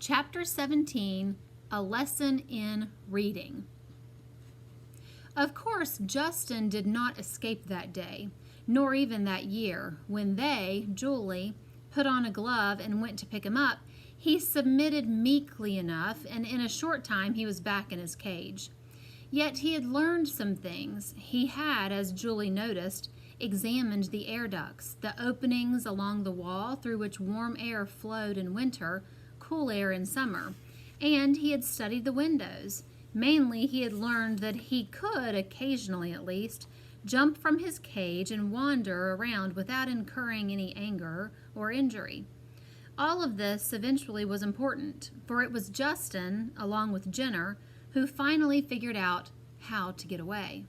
Chapter 17, A Lesson in Reading. Of course, Justin did not escape that day, nor even that year. When they, Julie, put on a glove and went to pick him up, he submitted meekly enough, and in a short time he was back in his cage. Yet he had learned some things. He had, as Julie noticed, examined the air ducts, the openings along the wall through which warm air flowed in winter, cool air in summer, and he had studied the windows. Mainly, he had learned that he could, occasionally at least, jump from his cage and wander around without incurring any anger or injury. All of this eventually was important, for it was Justin, along with Jenner, who finally figured out how to get away.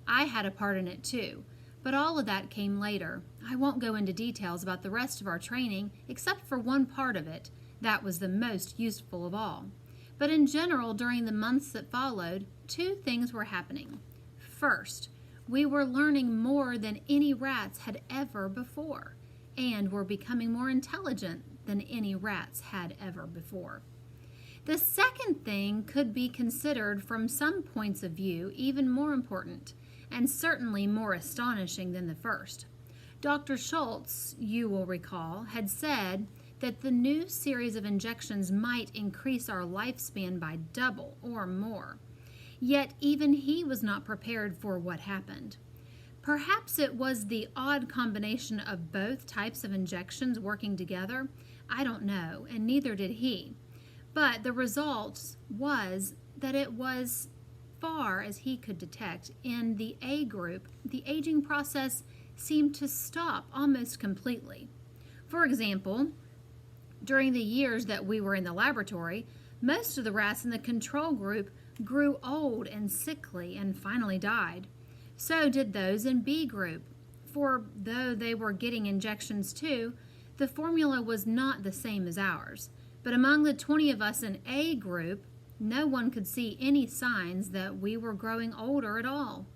I had a part in it too, but all of that came later. I won't go into details about the rest of our training, except for one part of it. That was the most useful of all. But in general, during the months that followed, two things were happening. First, we were learning more than any rats had ever before, and were becoming more intelligent than any rats had ever before. The second thing could be considered from some points of view even more important, and certainly more astonishing than the first. Dr. Schultz, you will recall, had said that the new series of injections might increase our lifespan by double or more. Yet even he was not prepared for what happened. Perhaps it was the odd combination of both types of injections working together. I don't know, and neither did he. But the result was that it was, far as he could detect, in the A group, the aging process seemed to stop almost completely. For example, during the years that we were in the laboratory, most of the rats in the control group grew old and sickly and finally died. So did those in B group, for though they were getting injections too, the formula was not the same as ours. But among the 20 of us in A group, no one could see any signs that we were growing older at all.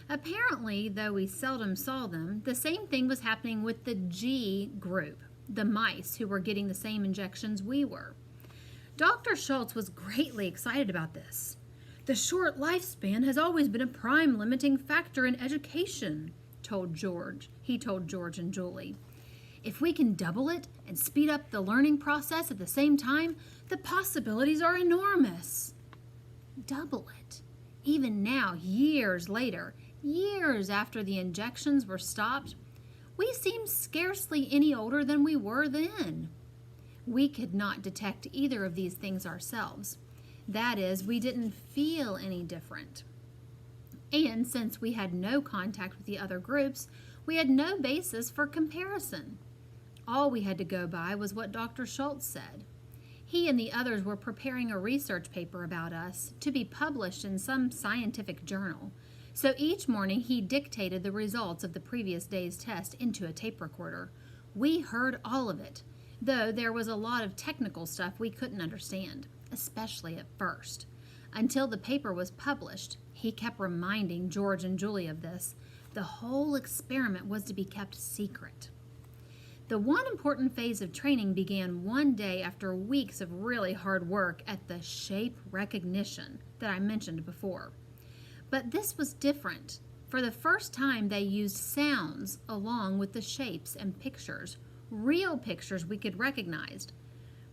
Apparently, though we seldom saw them, the same thing was happening with the G group, the mice who were getting the same injections we were. Dr. Schultz was greatly excited about this. The short lifespan has always been a prime limiting factor in education, he told George and Julie. If we can double it and speed up the learning process at the same time, the possibilities are enormous. Double it. Even now, years later, years after the injections were stopped, we seem scarcely any older than we were then. We could not detect either of these things ourselves. That is, we didn't feel any different. And since we had no contact with the other groups, we had no basis for comparison. All we had to go by was what Dr. Schultz said. He and the others were preparing a research paper about us to be published in some scientific journal. So each morning he dictated the results of the previous day's test into a tape recorder. We heard all of it, though there was a lot of technical stuff we couldn't understand, especially at first. Until the paper was published, he kept reminding George and Julie of this. The whole experiment was to be kept secret. The one important phase of training began one day after weeks of really hard work at the shape recognition that I mentioned before. But this was different. For the first time, they used sounds along with the shapes and pictures, real pictures we could recognize.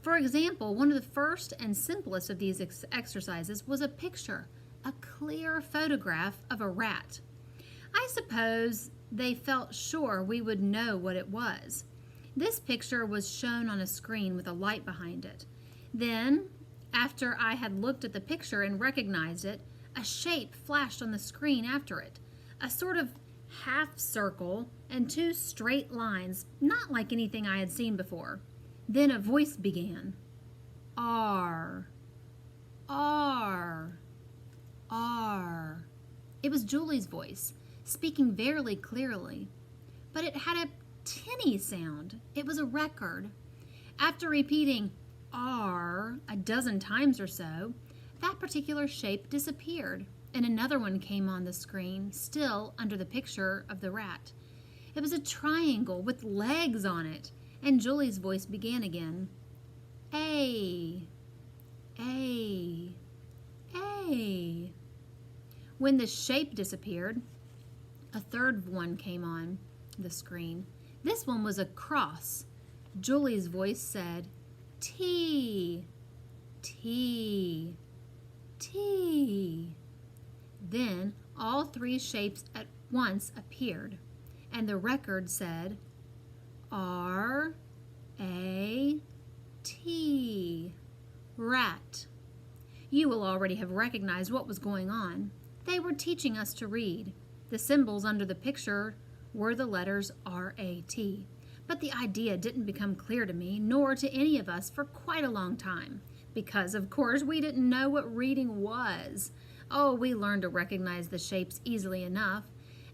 For example, one of the first and simplest of these exercises was a picture, a clear photograph of a rat. I suppose they felt sure we would know what it was. This picture was shown on a screen with a light behind it. Then, after I had looked at the picture and recognized it, a shape flashed on the screen after it, a sort of half circle and two straight lines, not like anything I had seen before. Then a voice began. R, R, R. It was Julie's voice, speaking very clearly, but it had a tinny sound. It was a record. After repeating R a dozen times or so, that particular shape disappeared, and another one came on the screen, still under the picture of the rat. It was a triangle with legs on it, and Julie's voice began again. A, When the shape disappeared, a third one came on the screen. This one was a cross. Julie's voice said, T, T, T. Then all three shapes at once appeared, and the record said, R, A, T, rat. You will already have recognized what was going on. They were teaching us to read. The symbols under the picture were the letters R-A-T. But the idea didn't become clear to me, nor to any of us, for quite a long time, because, of course, we didn't know what reading was. Oh, we learned to recognize the shapes easily enough,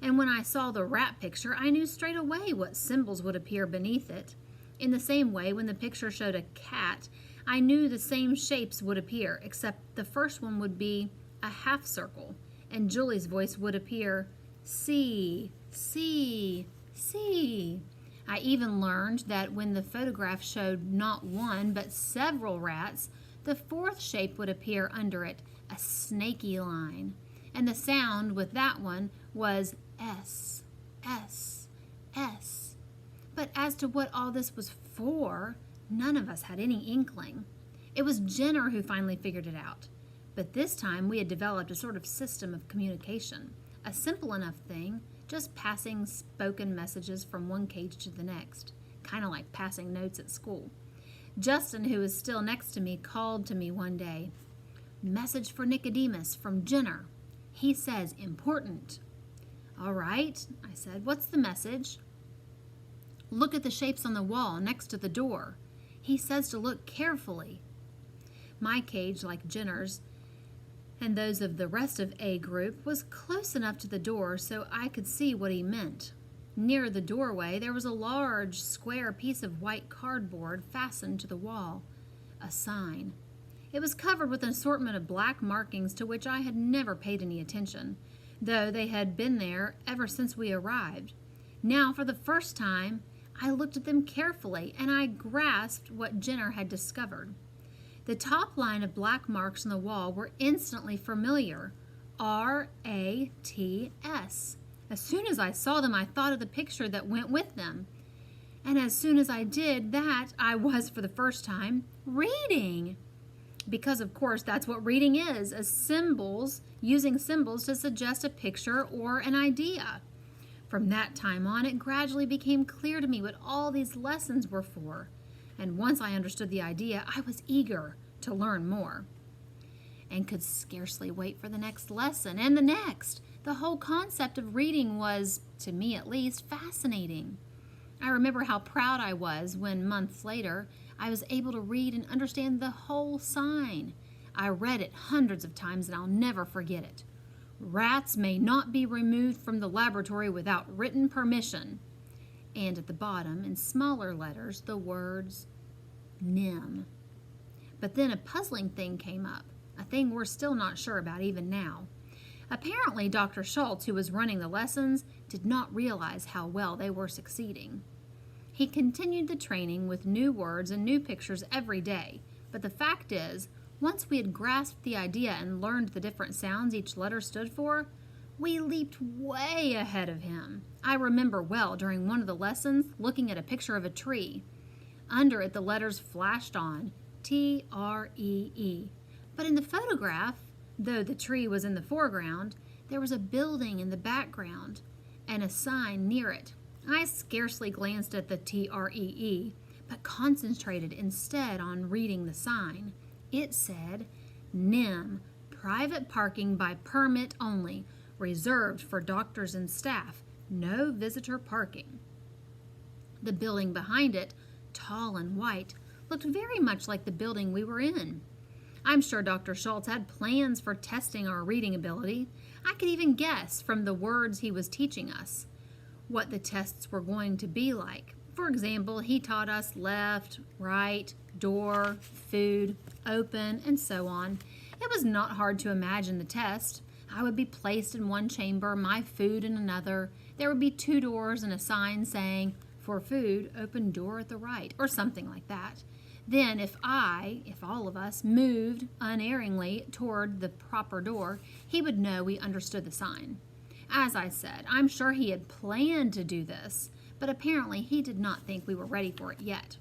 and when I saw the rat picture, I knew straight away what symbols would appear beneath it. In the same way, when the picture showed a cat, I knew the same shapes would appear, except the first one would be a half circle, and Julie's voice would appear, C, C, C. I even learned that when the photograph showed not one, but several rats, the fourth shape would appear under it, a snaky line. And the sound with that one was S, S, S. But as to what all this was for, none of us had any inkling. It was Jenner who finally figured it out. But this time we had developed a sort of system of communication, a simple enough thing, just passing spoken messages from one cage to the next, kind of like passing notes at school. Justin, who was still next to me, called to me one day, "Message for Nicodemus from Jenner. He says important." "All right," I said. "What's the message?" "Look at the shapes on the wall next to the door. He says to look carefully." My cage, like Jenner's, and those of the rest of A group, was close enough to the door so I could see what he meant. Near the doorway there was a large square piece of white cardboard fastened to the wall, a sign. It was covered with an assortment of black markings to which I had never paid any attention, though they had been there ever since we arrived. Now, for the first time, I looked at them carefully, and I grasped what Jenner had discovered. The top line of black marks on the wall were instantly familiar. R-A-T-S. As soon as I saw them, I thought of the picture that went with them. And as soon as I did that, I was, for the first time, reading. Because, of course, that's what reading is, using symbols to suggest a picture or an idea. From that time on, it gradually became clear to me what all these lessons were for. And once I understood the idea, I was eager to learn more, and could scarcely wait for the next lesson and the next. The whole concept of reading was, to me at least, fascinating. I remember how proud I was when, months later, I was able to read and understand the whole sign. I read it hundreds of times, and I'll never forget it. "Rats may not be removed from the laboratory without written permission." And at the bottom, in smaller letters, the words NIM. But then a puzzling thing came up, a thing we're still not sure about even now. Apparently, Dr. Schultz, who was running the lessons, did not realize how well they were succeeding. He continued the training with new words and new pictures every day, but the fact is, once we had grasped the idea and learned the different sounds each letter stood for, we leaped way ahead of him. I remember well during one of the lessons looking at a picture of a tree. Under it the letters flashed on, T-R-E-E. But in the photograph, though the tree was in the foreground, there was a building in the background and a sign near it. I scarcely glanced at the T-R-E-E, but concentrated instead on reading the sign. It said, NIM, private parking by permit only, reserved for doctors and staff, no visitor parking. The building behind it, tall and white, looked very much like the building we were in. I'm sure Dr. Schultz had plans for testing our reading ability. I could even guess from the words he was teaching us what the tests were going to be like. For example, he taught us left, right, door, food, open, and so on. It was not hard to imagine the test. I would be placed in one chamber, my food in another. There would be 2 doors and a sign saying, "For food, open door at the right," or something like that. Then if all of us, moved unerringly toward the proper door, he would know we understood the sign. As I said, I'm sure he had planned to do this, but apparently he did not think we were ready for it yet.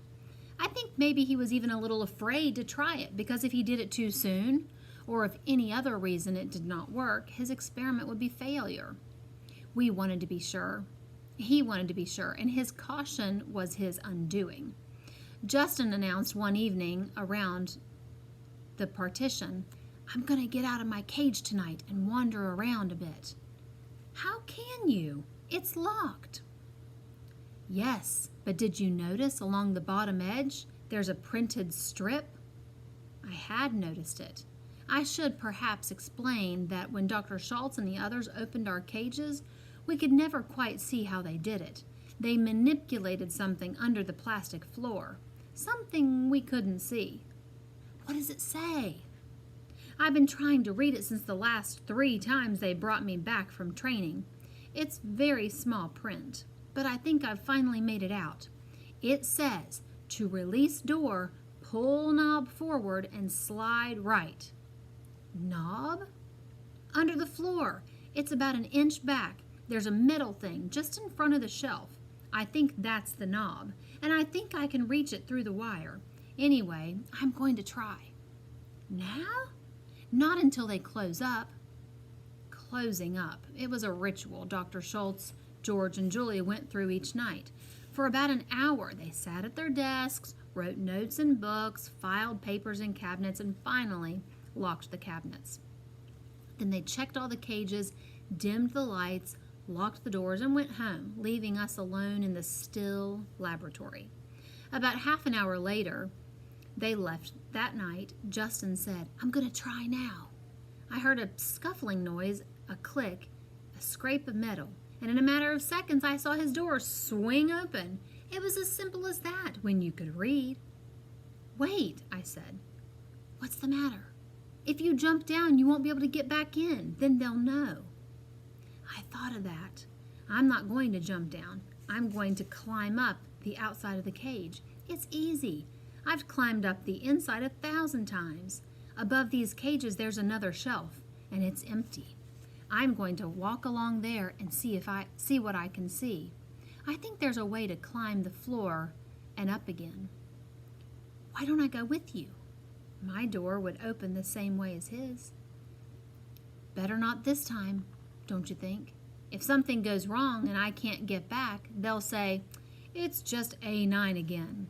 I think maybe he was even a little afraid to try it, because if he did it too soon, or if any other reason it did not work, his experiment would be failure. We wanted to be sure. He wanted to be sure, and his caution was his undoing. Justin announced one evening around the partition, "I'm going to get out of my cage tonight and wander around a bit." "How can you? It's locked." "Yes, but did you notice along the bottom edge there's a printed strip?" I had noticed it. I should perhaps explain that when Dr. Schultz and the others opened our cages, we could never quite see how they did it. They manipulated something under the plastic floor. Something we couldn't see. "What does it say?" "I've been trying to read it since the last 3 times they brought me back from training. It's very small print, but I think I've finally made it out. It says, to release door, pull knob forward and slide right." "Knob?" "Under the floor. It's about 1 inch back. There's a metal thing just in front of the shelf. I think that's the knob, and I think I can reach it through the wire. Anyway, I'm going to try." "Now?" "Not until they close up." Closing up. It was a ritual Dr. Schultz, George, and Julia went through each night. For about an hour, they sat at their desks, wrote notes in books, filed papers in cabinets, and finally locked the cabinets. Then they checked all the cages, dimmed the lights, locked the doors, and went home, leaving us alone in the still laboratory. About half an hour later, they left. That night, Justin said, "I'm going to try now." I heard a scuffling noise, a click, a scrape of metal, and in a matter of seconds I saw his door swing open. It was as simple as that when you could read. "Wait," I said. "What's the matter?" "If you jump down, you won't be able to get back in. Then they'll know." I thought of that. I'm not going to jump down. I'm going to climb up the outside of the cage. It's easy. I've climbed up the inside 1,000 times. Above these cages there's another shelf, and it's empty. I'm going to walk along there and see what I can see. I think there's a way to climb the floor and up again. Why don't I go with you? My door would open the same way as his. Better not this time, don't you think? If something goes wrong and I can't get back, they'll say, "It's just A9 again."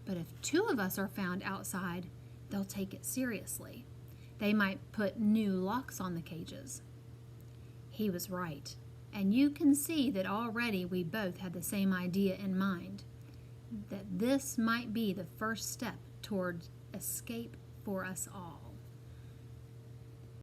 But if 2 of us are found outside, they'll take it seriously. They might put new locks on the cages. He was right, and you can see that already we both had the same idea in mind, that this might be the first step toward escape for us all.